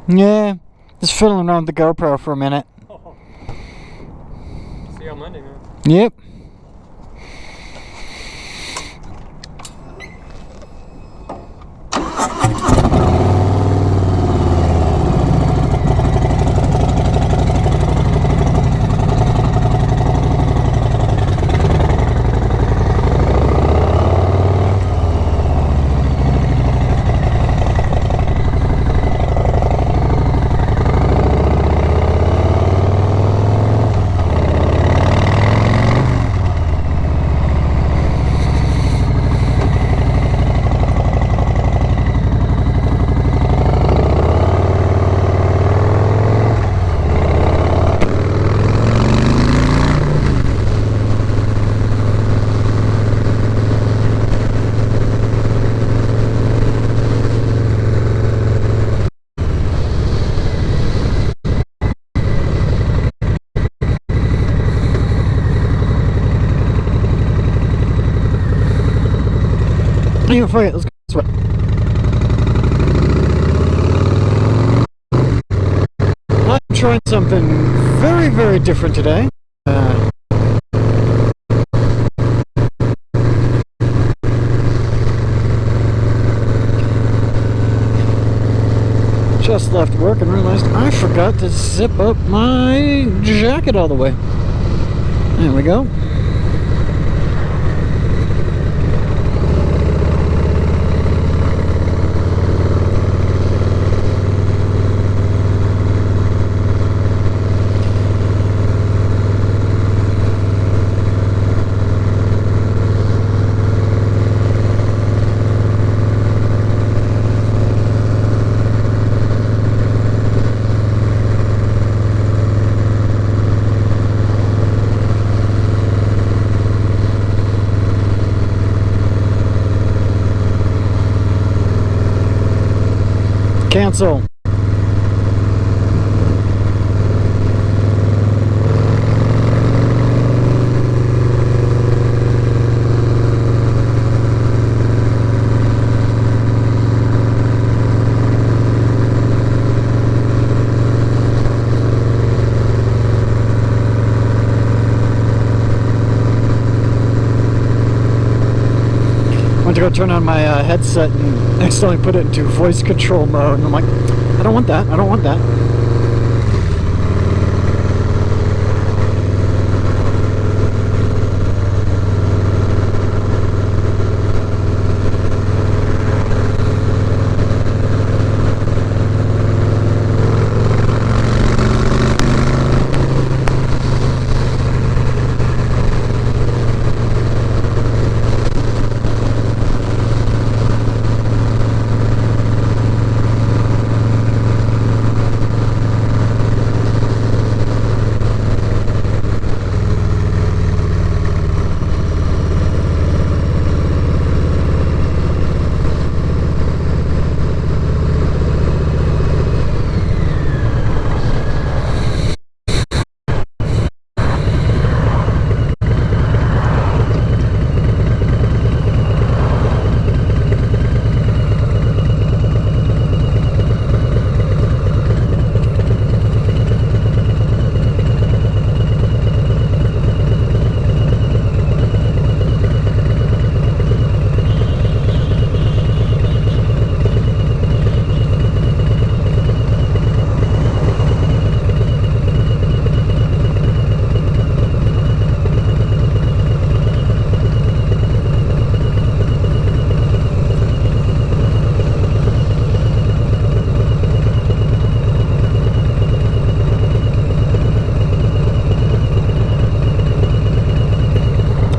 Yeah, just fiddling around with the GoPro for a minute. Oh. See you on Monday, man. Yep. Even forget, let's go this way. I'm trying something very, very different today. Just left work and realized I forgot to zip up my jacket all the way. There we go. Cancel. Went to go turn on my headset and accidentally put it into voice control mode, and I'm like, I don't want that, I don't want that.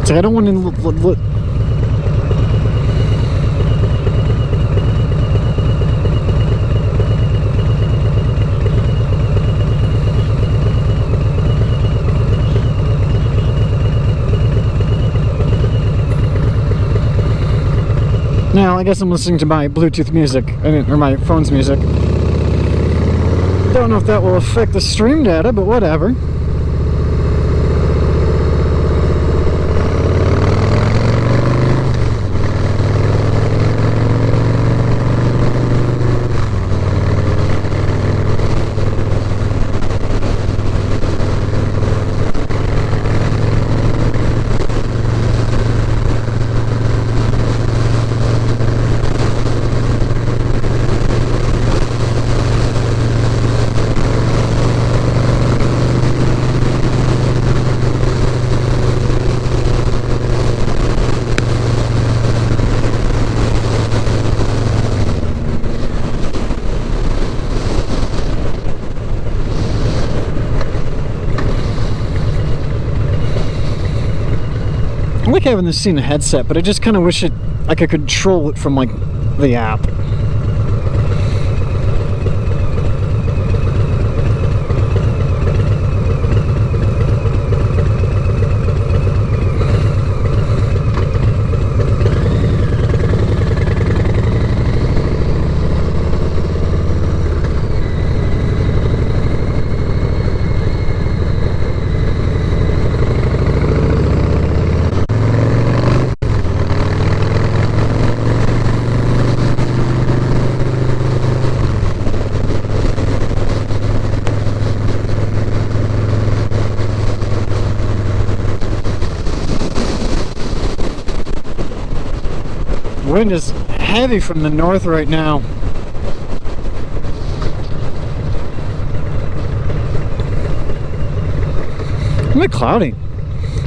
I don't want to look. Now, I guess I'm listening to my Bluetooth music, or my phone's music. Don't know if that will affect the stream data, but whatever. like having this in a headset, but I just kind of wish I could control it from like the app. Wind is heavy from the north right now. A bit cloudy.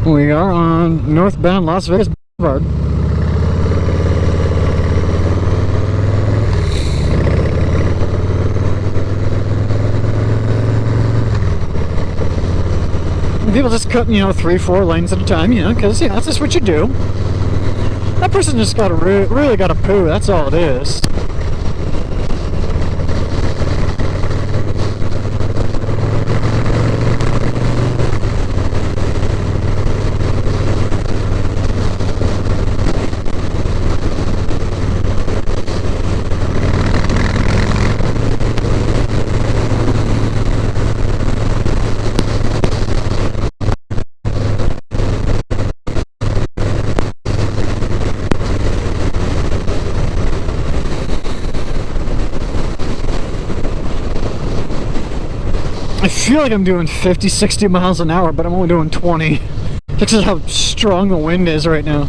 We are on northbound Las Vegas Boulevard. People just cutting, 3-4 lanes at a time, because that's just what you do. That person just got really got to poo. That's all it is. I feel like I'm doing 50, 60 miles an hour, but I'm only doing 20. This is how strong the wind is right now.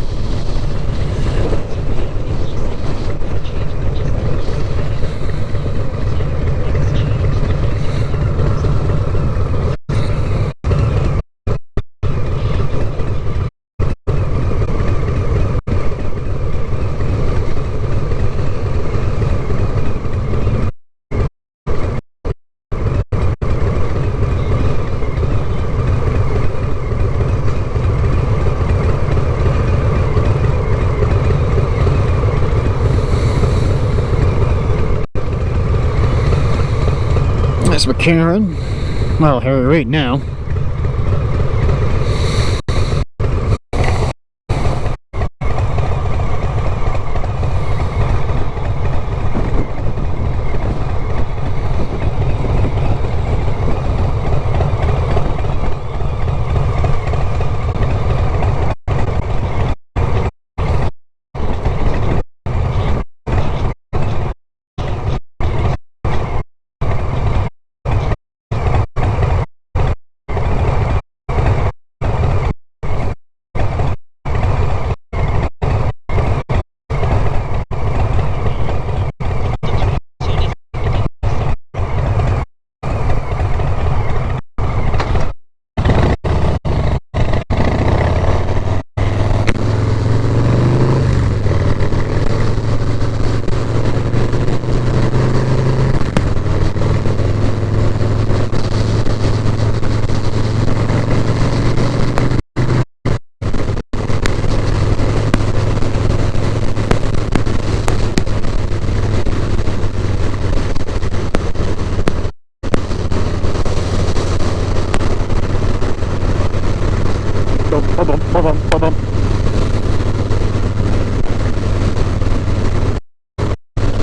That's McCarran. Well, Harry Reid now.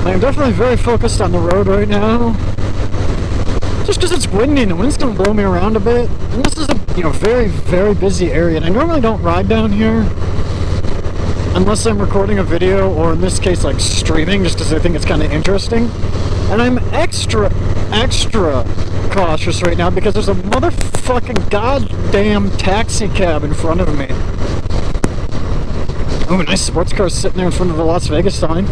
I'm definitely very focused on the road right now. Just because it's windy and the wind's going to blow me around a bit. And this is a very, very busy area. And I normally don't ride down here unless I'm recording a video, or in this case like streaming, just because I think it's kind of interesting. And I'm extra cautious right now because there's a motherfucking goddamn taxi cab in front of me. Oh, a nice sports car sitting there in front of the Las Vegas sign.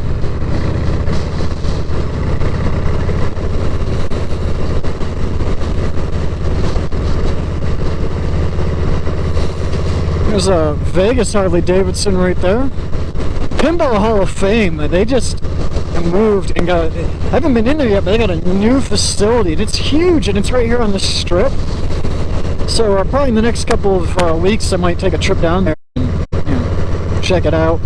There's a Vegas Harley Davidson right there. Pinball Hall of Fame. They just moved and got. I haven't been in there yet, but they got a new facility. And it's huge, and it's right here on the strip. So probably in the next couple of weeks, I might take a trip down there and check it out.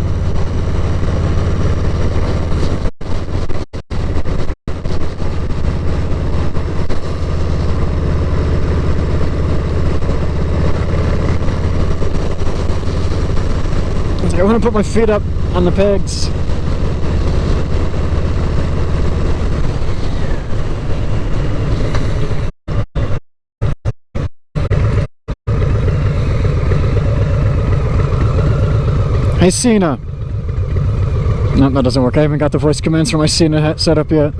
I want to put my feet up on the pegs. Hey, Cena. No, that doesn't work. I haven't got the voice commands for my Cena set up yet.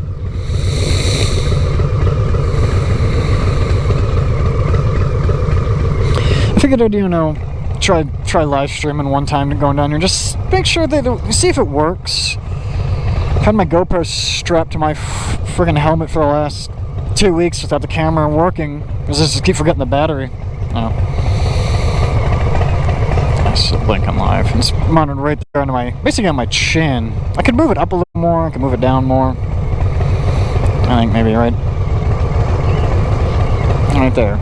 I figured I'd, you know, try live streaming one time going down here. Just make sure that see if it works. I've had my GoPro strapped to my friggin' helmet for the last 2 weeks without the camera working. I just keep forgetting the battery. Oh. Nice blinking live. It's mounted right there on my, basically on my chin. I could move it up a little more. I could move it down more. I think maybe right there.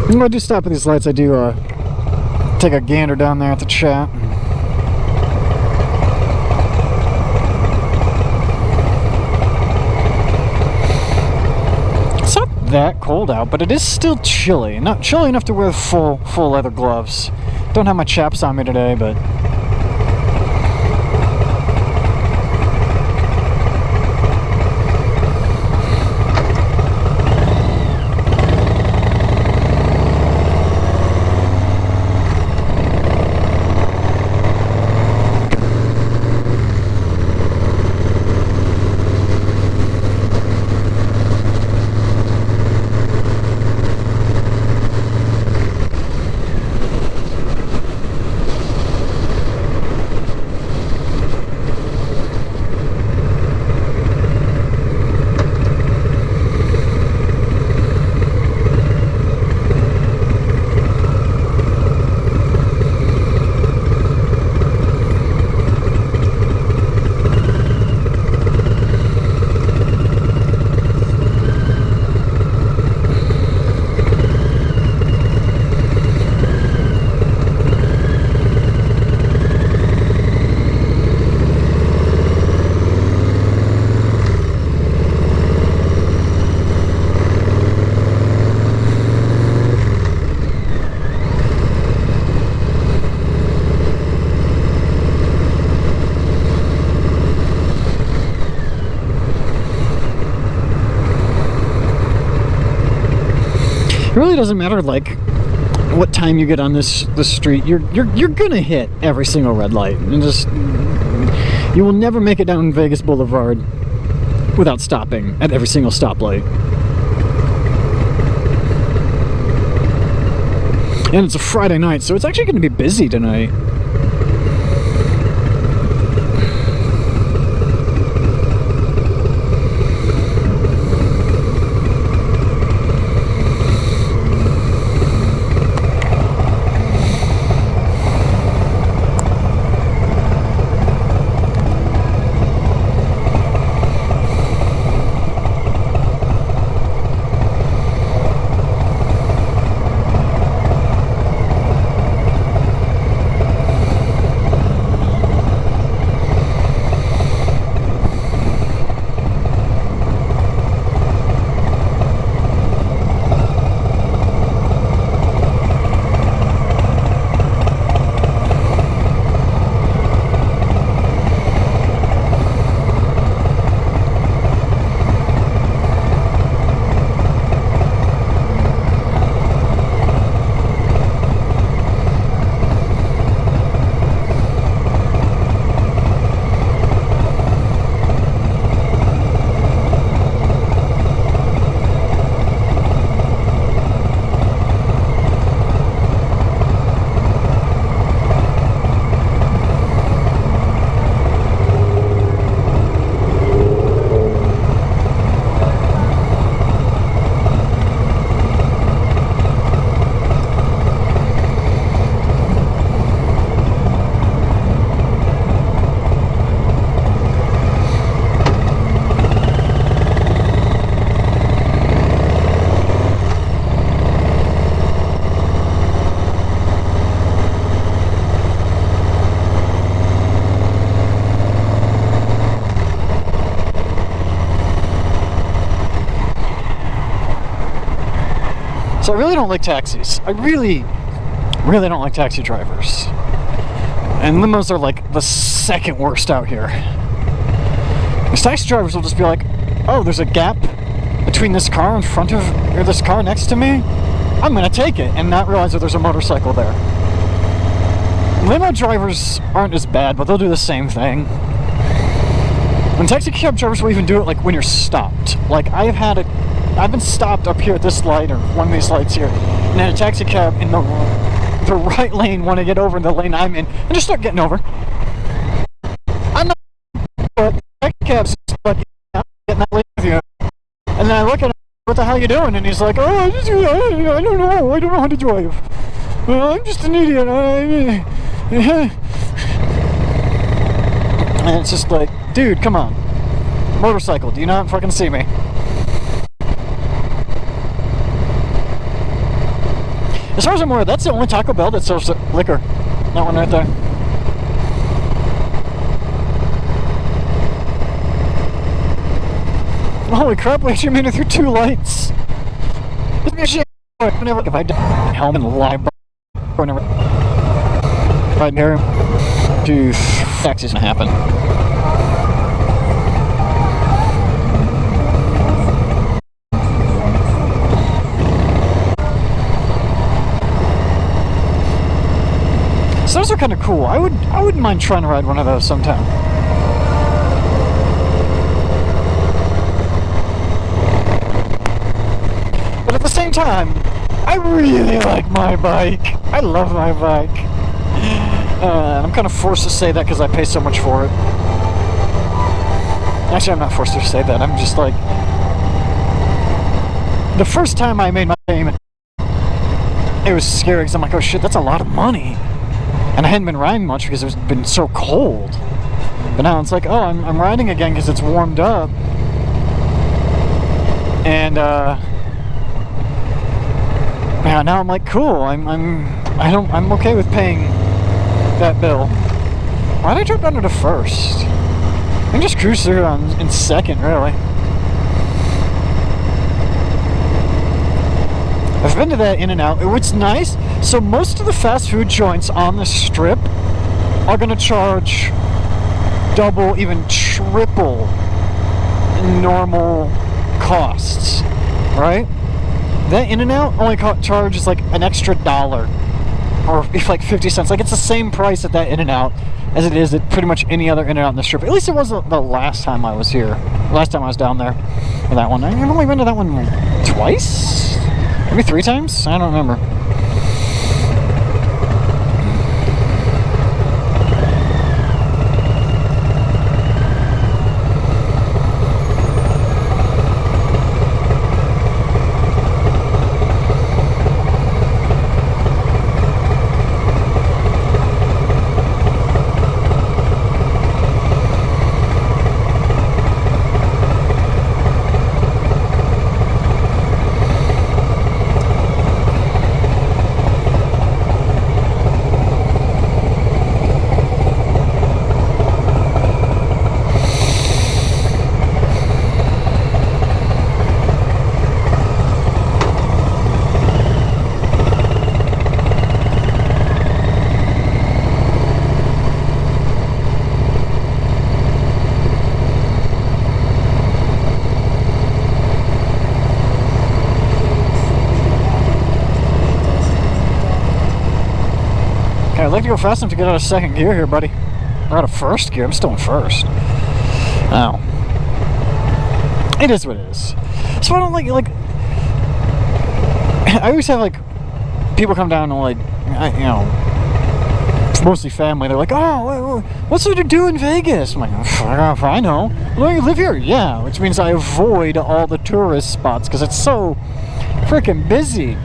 When I do stop at these lights, I do take a gander down there at the chat. It's not that cold out, but it is still chilly. Not chilly enough to wear full leather gloves. Don't have my chaps on me today, but it really doesn't matter like what time you get on this street. You're gonna hit every single red light, and just you will never make it down Vegas Boulevard without stopping at every single stoplight. And it's a Friday night, so it's actually going to be busy tonight. So I really don't like taxis. I really don't like taxi drivers. And limos are like the second worst out here. These taxi drivers will just be like, oh, there's a gap between this car in front of, or this car next to me. I'm gonna take it, and not realize that there's a motorcycle there. Limo drivers aren't as bad, but they'll do the same thing. And taxi cab drivers will even do it like when you're stopped. Like I've been stopped up here at this light, or one of these lights here, and then a taxi cab in the right lane want to get over in the lane I'm in, and just start getting over. I'm not, but taxi cabs like getting that lane with you. And then I look at him, what the hell are you doing? And he's like, oh, I don't know how to drive. I'm just an idiot. And it's just like, dude, come on. Motorcycle, do you not fucking see me? As far as I'm aware, that's the only Taco Bell that serves liquor. That one right there. Holy crap, we actually made it through 2 lights. This be a shit. If I die, helmet and lie, whenever. Right there. Dude, taxi's gonna happen. So those are kind of cool. I wouldn't mind trying to ride one of those sometime. But at the same time, I really like my bike. I love my bike. And I'm kind of forced to say that because I pay so much for it. Actually, I'm not forced to say that. I'm just like, the first time I made my payment, it was scary because I'm like, oh shit, that's a lot of money. And I hadn't been riding much because it's been so cold. But now it's like, oh, I'm riding again because it's warmed up. And yeah, now I'm like, cool. I'm okay with paying that bill. Why'd I drop down to the first? I can just cruise through in second, really. I've been to that In-N-Out. It's nice. So most of the fast food joints on the strip are gonna charge double, even triple normal costs, right? That In-N-Out only charges like an extra $1 or like 50 cents. Like it's the same price at that In-N-Out as it is at pretty much any other In-N-Out in the strip. At least it was the last time I was here. Last time I was down there for that one. I've only been to that one twice? Maybe 3 times? I don't remember. I'd like to go fast enough to get out of second gear here, buddy. Or out of first gear. I'm still in first. Oh. It is what it is. So I don't like I always have like people come down and like, you know, it's mostly family. They're like, oh, what's there to do in Vegas? I'm like, if I know. Well, you live here? Yeah, which means I avoid all the tourist spots because it's so freaking busy.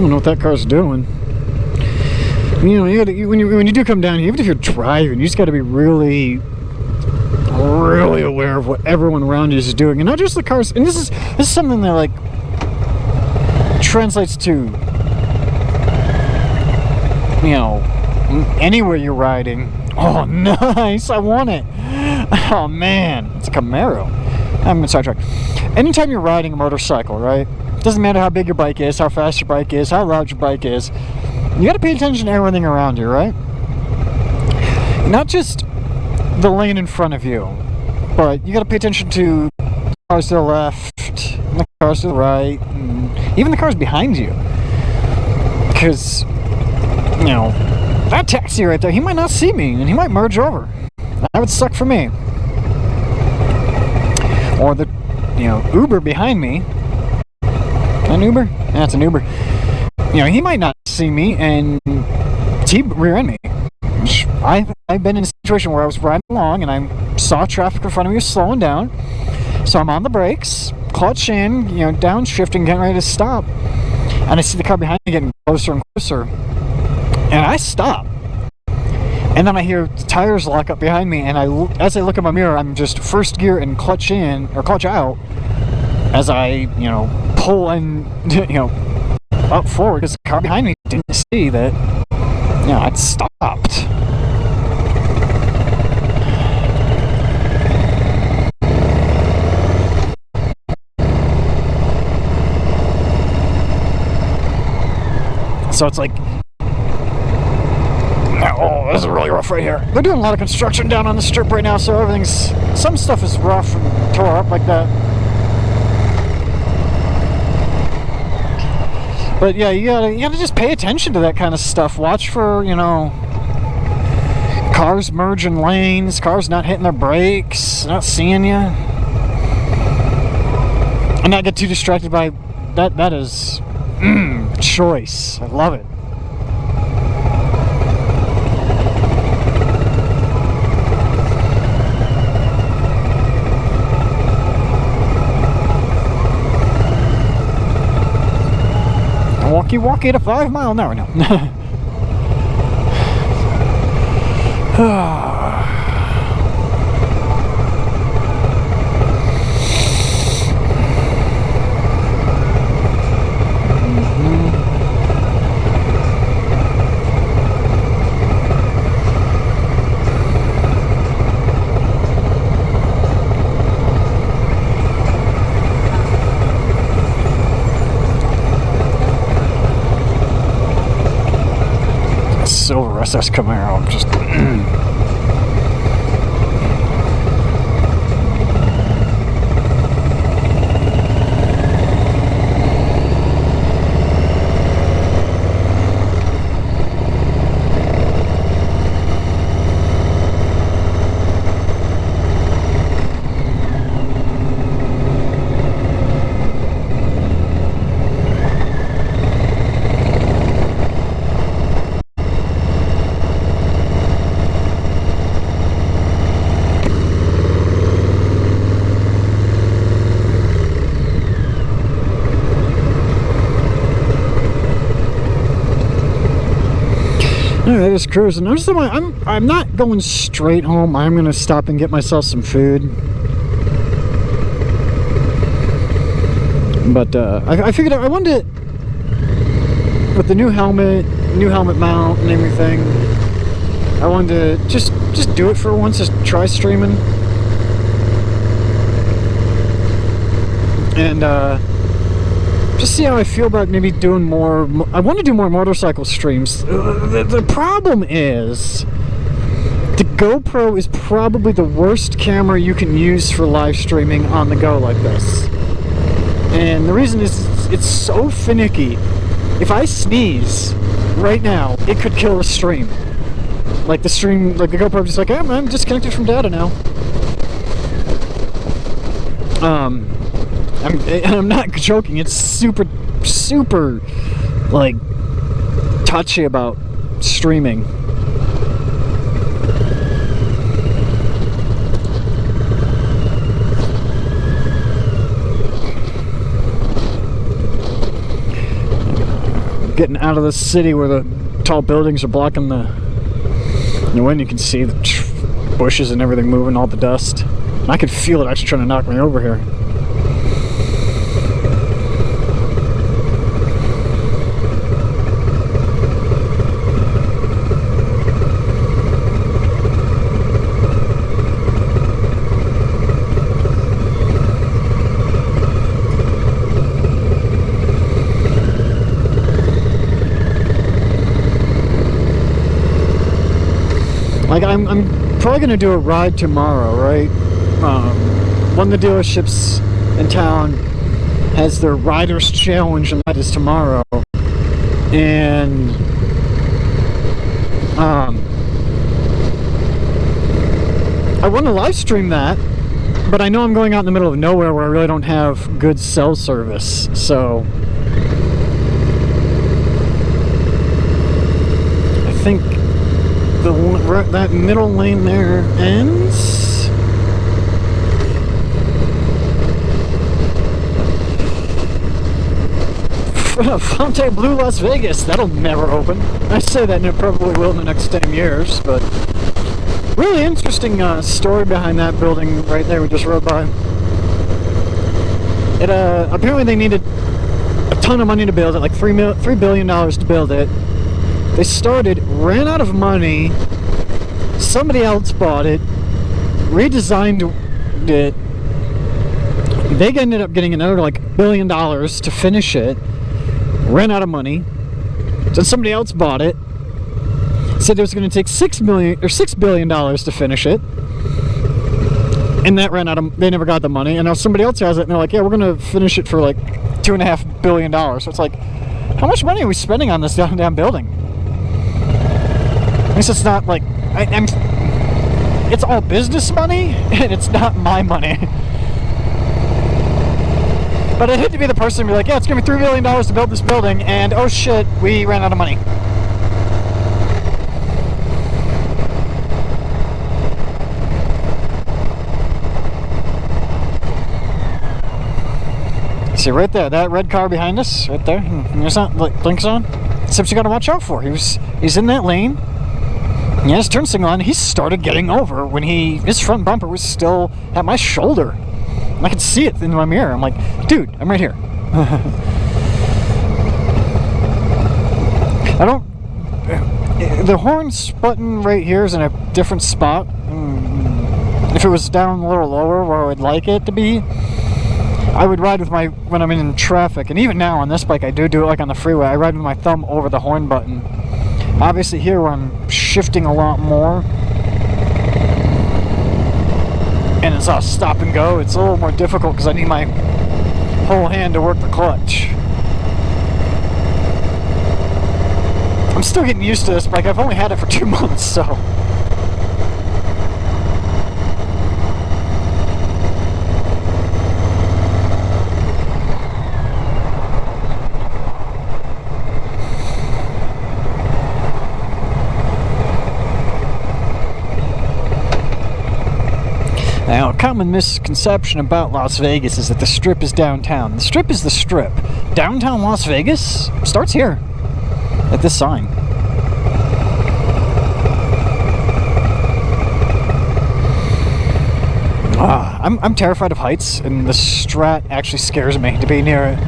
don't know what that car's doing. You know, when you do come down here, even if you're driving, you just got to be really aware of what everyone around you is doing, and not just the cars. And this is something that like translates to, you know, anywhere you're riding. Oh, nice! I want it. Oh man, it's a Camaro. I'm gonna sidetrack. Anytime you're riding a motorcycle, right? Doesn't matter how big your bike is, how fast your bike is, how loud your bike is. You got to pay attention to everything around you, right? Not just the lane in front of you, but you got to pay attention to the cars to the left, and the cars to the right, and even the cars behind you. Because, you know, that taxi right there, he might not see me, and he might merge over. That would suck for me. Or the, you know, Uber behind me. An Uber? Yeah, it's an Uber. You know, he might not see me and he rear end me. I've been in a situation where I was riding along and I saw traffic in front of me was slowing down. So I'm on the brakes, clutch in, you know, downshifting, getting ready to stop. And I see the car behind me getting closer and closer. And I stop. And then I hear the tires lock up behind me, and as I look in my mirror, I'm just first gear and clutch in, or clutch out, as I, you know, pull and, you know, up forward, because the car behind me didn't see that, you know, I'd stopped. So it's like, oh, this is really rough right here. They're doing a lot of construction down on the strip right now, so some stuff is rough and tore up like that. But yeah, you gotta just pay attention to that kind of stuff. Watch for, you know, cars merging lanes, cars not hitting their brakes, not seeing you, and not get too distracted by that. That is choice. I love it. Walkie at a 5 mile an hour now. Silver SS Camaro, just Alright, just cruising. I'm not going straight home. I'm gonna stop and get myself some food. But I figured I wanted to, with the new helmet mount and everything, I wanted to just do it for once, just try streaming. And just see how I feel about maybe doing more. I want to do more motorcycle streams. The problem is the GoPro is probably the worst camera you can use for live streaming on the go like this. And the reason is it's so finicky. If I sneeze right now, it could kill the stream. Like the GoPro just like, hey, I'm disconnected from data now. I'm not joking. It's super, like, touchy about streaming. getting out of the city where the tall buildings are blocking the wind. You can see the bushes and everything moving, all the dust. And I could feel it actually trying to knock me over here. Like, I'm probably going to do a ride tomorrow, right? One of the dealerships in town has their Riders Challenge, and that is tomorrow. And I want to live stream that, but I know I'm going out in the middle of nowhere where I really don't have good cell service, so I think that middle lane there ends. Fontainebleau, Las Vegas. That'll never open. I say that, and it probably will in the next 10 years, but really interesting story behind that building right there we just rode by. It apparently they needed a ton of money to build it, like $3 billion to build it. They started, ran out of money, somebody else bought it, redesigned it. They ended up getting another like $1 billion to finish it, ran out of money. Then somebody else bought it, said it was going to take $6 billion to finish it, and that ran out of. They never got the money, and now somebody else has it, and they're like, "Yeah, we're going to finish it for like $2.5 billion." So it's like, how much money are we spending on this damn building? At least it's not like it's all business money, and it's not my money. But I'd hate to be the person to be like, yeah, it's going to be $3 billion to build this building, and oh shit, we ran out of money. See right there, that red car behind us, right there. There's not like blinks on. Except you got to watch out for. He's in that lane. He had his turn signal on. He started getting over when his front bumper was still at my shoulder. And I could see it in my mirror. I'm like, dude, I'm right here. The horns button right here is in a different spot. If it was down a little lower where I would like it to be, I would ride with when I'm in traffic, and even now on this bike I do it like on the freeway. I ride with my thumb over the horn button. Obviously here where I'm shifting a lot more, and it's all stop and go, it's a little more difficult because I need my whole hand to work the clutch. I'm still getting used to this bike. I've only had it for 2 months, so... Now, a common misconception about Las Vegas is that the Strip is downtown. The Strip is the Strip. Downtown Las Vegas starts here, at this sign. I'm terrified of heights, and the Strat actually scares me to be near it.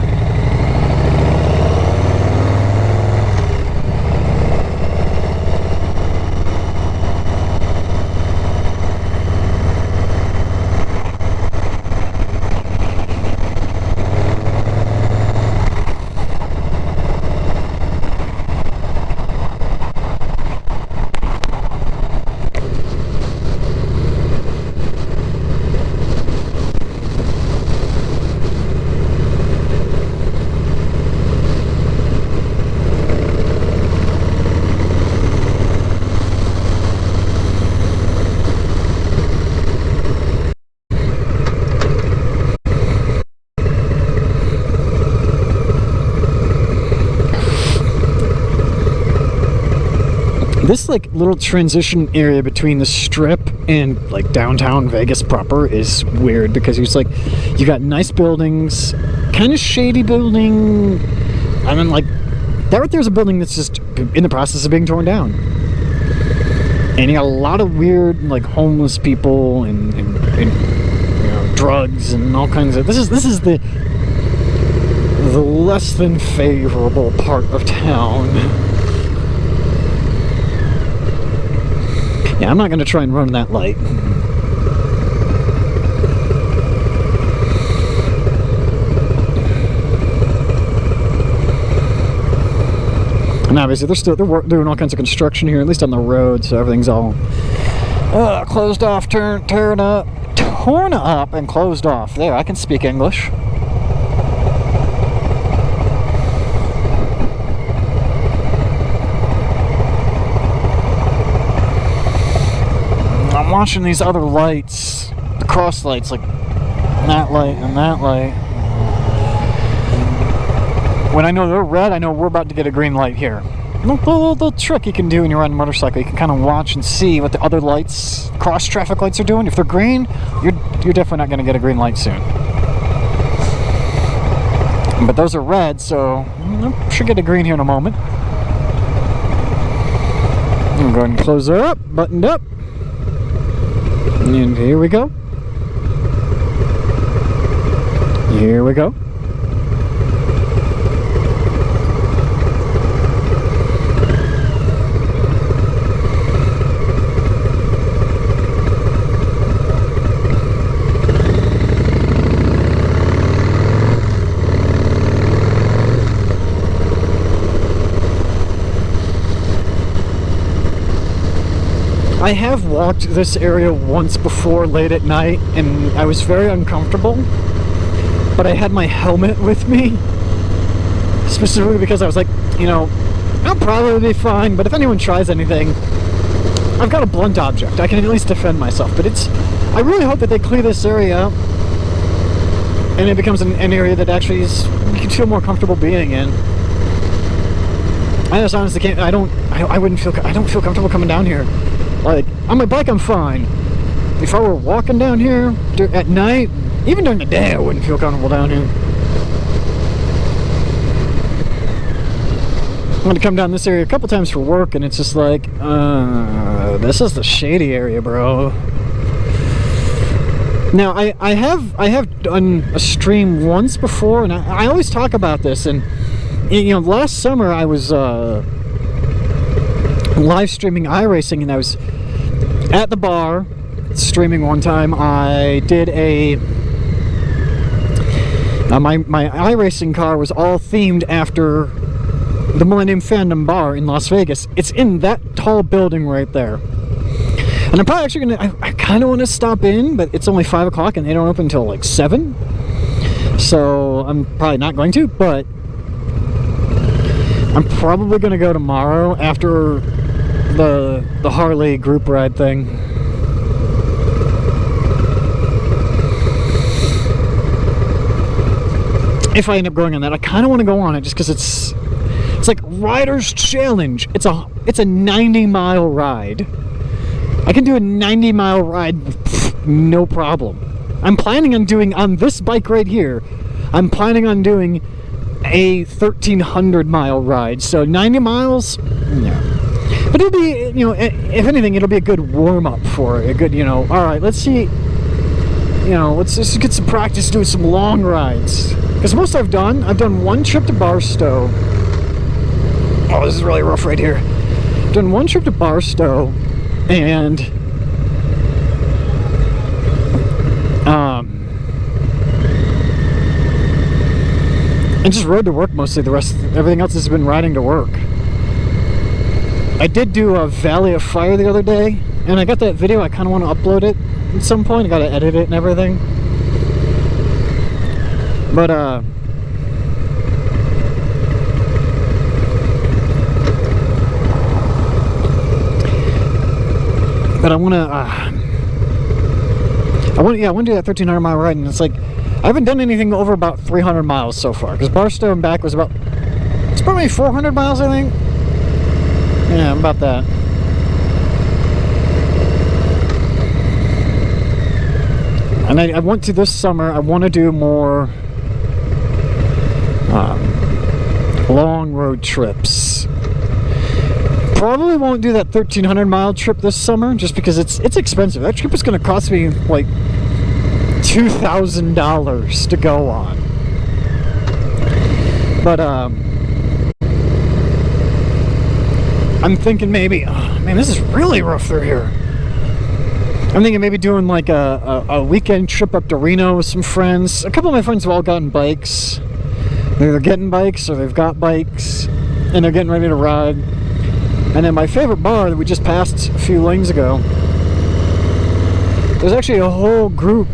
This like little transition area between the Strip and like downtown Vegas proper is weird because it's like you got nice buildings, kind of shady building, and then like That right there is a building that's just in the process of being torn down. And you got a lot of weird, like, homeless people and you know, drugs and all kinds of. This is the less than favorable part of town. Yeah, I'm not going to try and run that light. And obviously, they're doing all kinds of construction here, at least on the road, so everything's all closed off, torn up, and closed off. There, I can speak English. I'm watching these other lights, the cross lights, like that light and that light. When I know they're red, I know we're about to get a green light here. The little trick you can do when you're on a motorcycle, you can kind of watch and see what the other lights, cross traffic lights, are doing. If they're green, you're definitely not going to get a green light soon. But those are red, so I should get a green here in a moment. I'm going to close her up, buttoned up. And here we go. Here we go. I have walked this area once before late at night, and I was very uncomfortable, but I had my helmet with me, specifically because I was like, you know, I'll probably be fine, but if anyone tries anything, I've got a blunt object. I can at least defend myself, but I really hope that they clear this area up, and it becomes an area that actually you can feel more comfortable being in. I just honestly can't, I don't feel comfortable coming down here. Like, on my bike, I'm fine. If I were walking down here at night, even during the day, I wouldn't feel comfortable down here. I'm going to come down this area a couple times for work, and it's just like, this is the shady area, bro. Now, I have done a stream once before, and I always talk about this, and, you know, last summer I was live streaming iRacing, and I was at the bar streaming one time. I did my iRacing car was all themed after the Millennium Fandom Bar in Las Vegas. It's in that tall building right there. And I'm probably actually gonna, I kind of want to stop in, but it's only 5 o'clock and they don't open until like 7. So I'm probably not going to, but I'm probably gonna go tomorrow after the Harley group ride thing. If I end up going on that, I kind of want to go on it just because it's like Riders Challenge. It's a 90-mile ride. I can do a 90-mile ride, no problem. I'm planning on doing, on this bike right here, I'm planning on doing a 1,300-mile ride. So 90 miles, no. But it'll be, you know, if anything, it'll be a good warm-up for it. A good, you know, all right, let's see, you know, let's just get some practice doing some long rides. Because most I've done one trip to Barstow. Oh, this is really rough right here. I've done one trip to Barstow, and just rode to work mostly. Everything else has been riding to work. I did do a Valley of Fire the other day, and I got that video. I kind of want to upload it at some point. I got to edit it and everything. But I want to do that 1,300 mile ride, and it's like I haven't done anything over about 300 miles so far, because Barstow and back was it's probably 400 miles, I think. Yeah, about that. And I want to, this summer, I want to do more long road trips. Probably won't do that 1,300 mile trip this summer just because it's expensive. That trip is going to cost me like $2,000 to go on. But I'm thinking maybe, oh, man, this is really rough through here. I'm thinking maybe doing like a weekend trip up to Reno with some friends. A couple of my friends have all gotten bikes. They're either getting bikes or they've got bikes and they're getting ready to ride. And then my favorite bar that we just passed a few lanes ago, there's actually a whole group,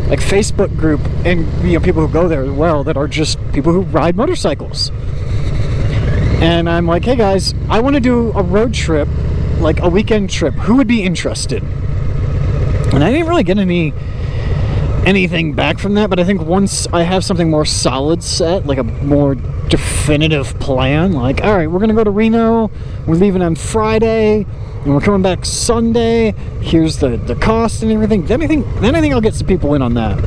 like Facebook group, and people who go there as well that are just people who ride motorcycles. And I'm like, hey guys, I want to do a road trip, like a weekend trip. Who would be interested? And I didn't really get anything back from that, but I think once I have something more solid set, like a more definitive plan, like, all right, we're gonna go to Reno, we're leaving on Friday, and we're coming back Sunday, here's the cost and everything, then I think I'll get some people in on that.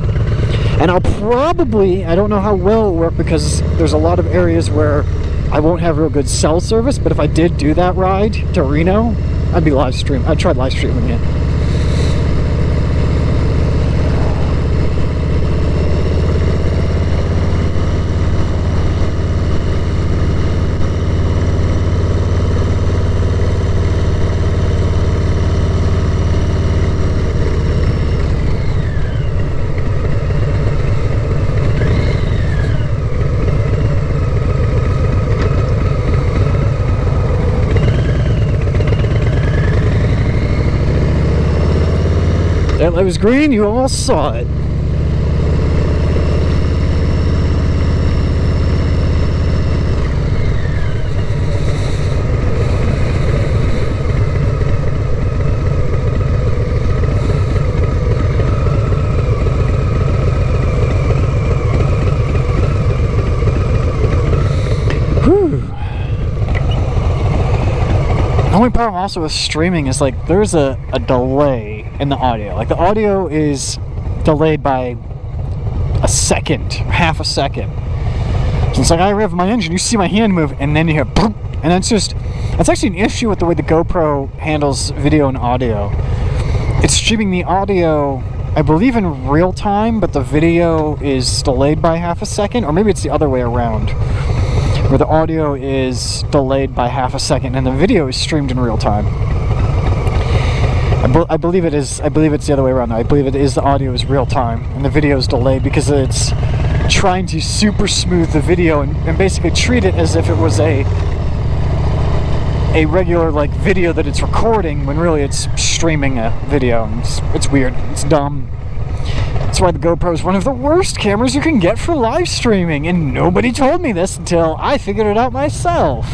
And I'll probably, I don't know how well it'll work because there's a lot of areas where I won't have real good cell service, but if I did do that ride to Reno, I'd try live streaming it. That light was green, you all saw it. The only problem also with streaming is like there's a delay in the audio. Like the audio is delayed by a second, half a second. So it's like I rev my engine, you see my hand move, and then you hear boom, and that's actually an issue with the way the GoPro handles video and audio. It's streaming the audio, I believe, in real time, but the video is delayed by half a second, or maybe it's the other way around, where the audio is delayed by half a second and the video is streamed in real time. I believe it is. I believe it's the other way around. I believe it is the audio is real time and the video is delayed because it's trying to super smooth the video and basically treat it as if it was a regular like video that it's recording when really it's streaming a video. It's weird. It's dumb. That's why the GoPro is one of the worst cameras you can get for live streaming, and nobody told me this until I figured it out myself.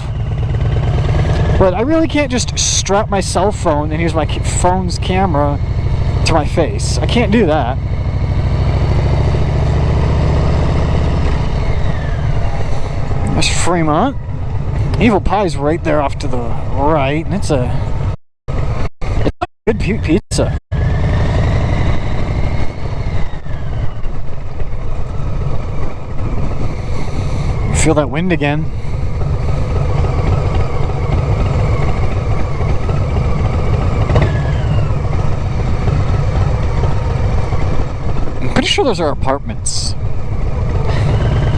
But I really can't just strap my cell phone and use my phone's camera to my face. I can't do that. There's Fremont. Evil Pie's right there off to the right, and it's a good pizza. Feel that wind again. I'm pretty sure those are apartments.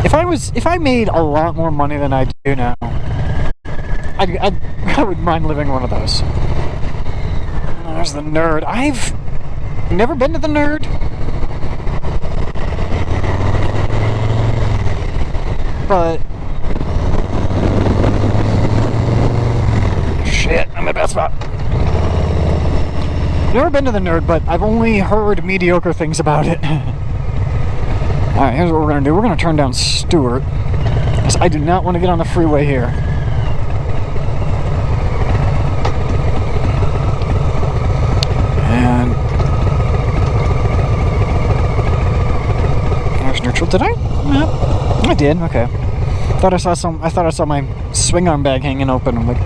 If I made a lot more money than I do now, I would mind living in one of those. Oh, there's the Nerd. I've never been to the Nerd. But shit, I'm at a bad spot. Never been to the Nerd, but I've only heard mediocre things about it. Alright, here's what we're gonna do. We're gonna turn down Stewart, because I do not want to get on the freeway here. And there's neutral. Did I? No. I did, okay. I thought I saw my swing arm bag hanging open. I'm like,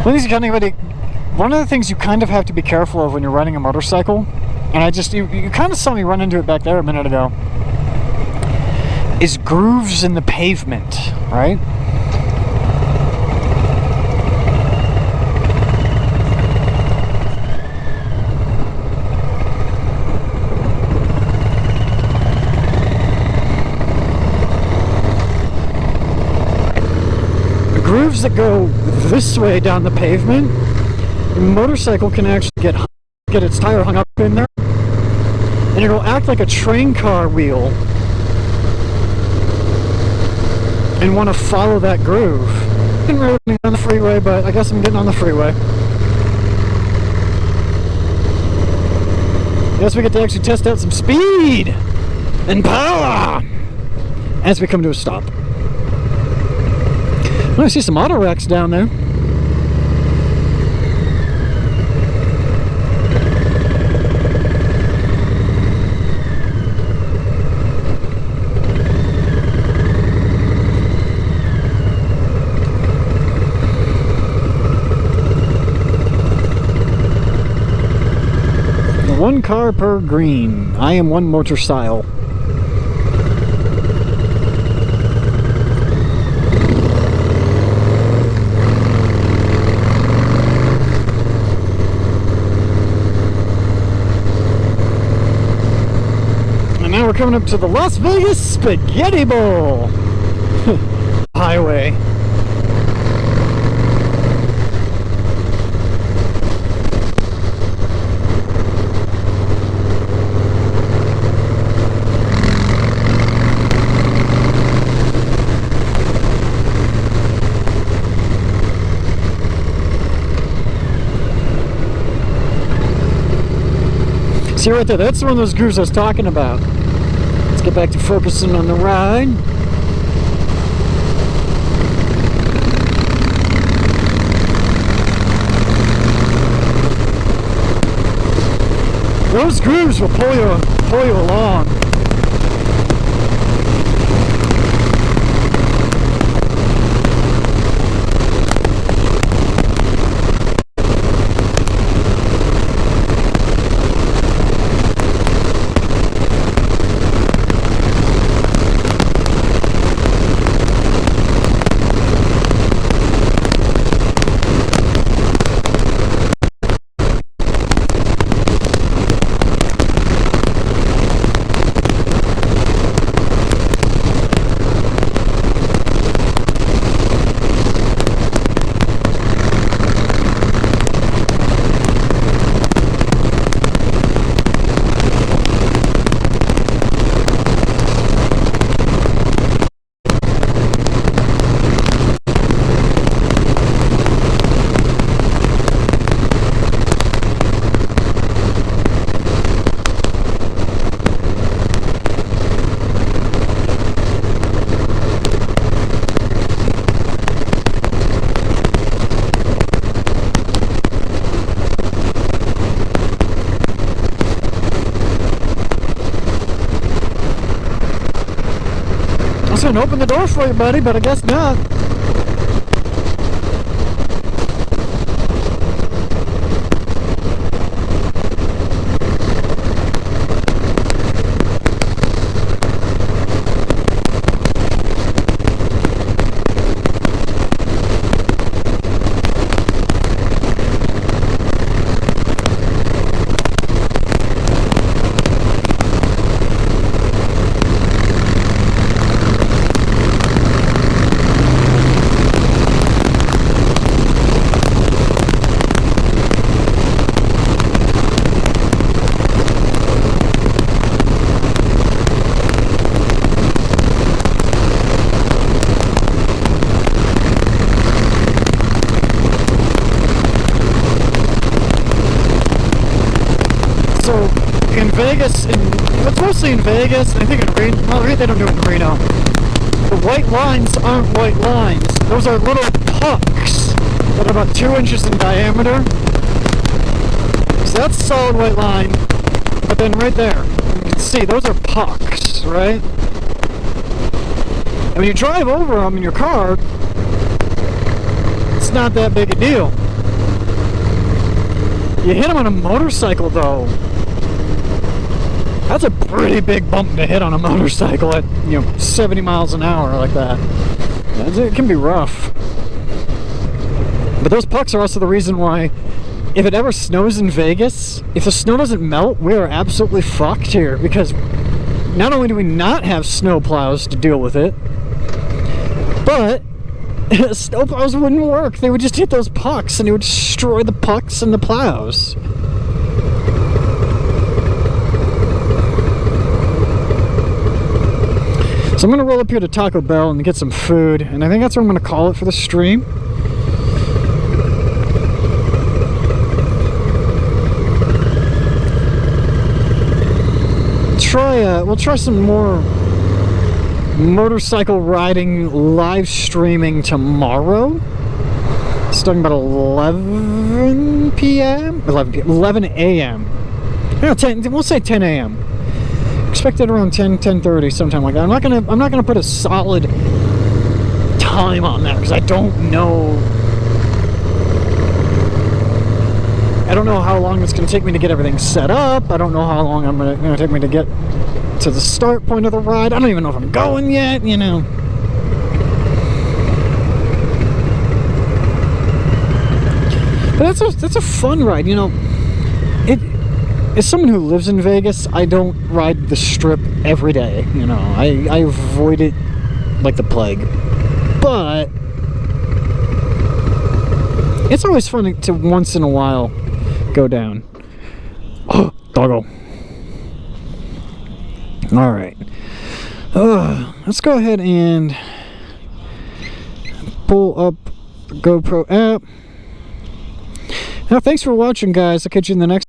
One of the things you kind of have to be careful of when you're riding a motorcycle, and you kind of saw me run into it back there a minute ago, is grooves in the pavement, right? Grooves that go this way down the pavement, the motorcycle can actually get its tire hung up in there, and it'll act like a train car wheel and want to follow that groove. Didn't really get on the freeway, but I guess I'm getting on the freeway. I guess we get to actually test out some speed and power as we come to a stop. I see some auto wrecks down there. One car per green. I am one motorcycle. And now we're coming up to the Las Vegas Spaghetti Bowl highway. See right there, that's one of those grooves I was talking about. Let's get back to focusing on the ride. Those grooves will pull you along. I was gonna open the door for you, buddy, but I guess not. Vegas, it's mostly in Vegas, I think in Reno, well, they don't do it in Reno. The white lines aren't white lines. Those are little pucks that are about 2 inches in diameter. So that's a solid white line. But then right there, you can see those are pucks, right? And when you drive over them in your car, it's not that big a deal. You hit him on a motorcycle, though. That's a pretty big bump to hit on a motorcycle at, 70 miles an hour like that. It can be rough. But those pucks are also the reason why, if it ever snows in Vegas, if the snow doesn't melt, we are absolutely fucked here, because not only do we not have snow plows to deal with it, but snow plows wouldn't work. They would just hit those pucks and it would destroy the pucks and the plows. So I'm gonna roll up here to Taco Bell and get some food, and I think that's what I'm gonna call it for the stream. We'll try some more motorcycle riding live streaming tomorrow, starting about 11 p.m. 11 a.m. No, 10. We'll say 10 a.m. Expect it around 10:30, sometime like that. I'm not gonna put a solid time on that because I don't know. I don't know how long it's going to take me to get everything set up. I don't know how long it's going to take me to get to the start point of the ride. I don't even know if I'm going yet, But that's a fun ride, As someone who lives in Vegas, I don't ride the Strip every day, I avoid it like the plague. But it's always fun to once in a while go down. Oh, doggo. All right. Let's go ahead and pull up the GoPro app. Now, thanks for watching, guys. I'll catch you in the next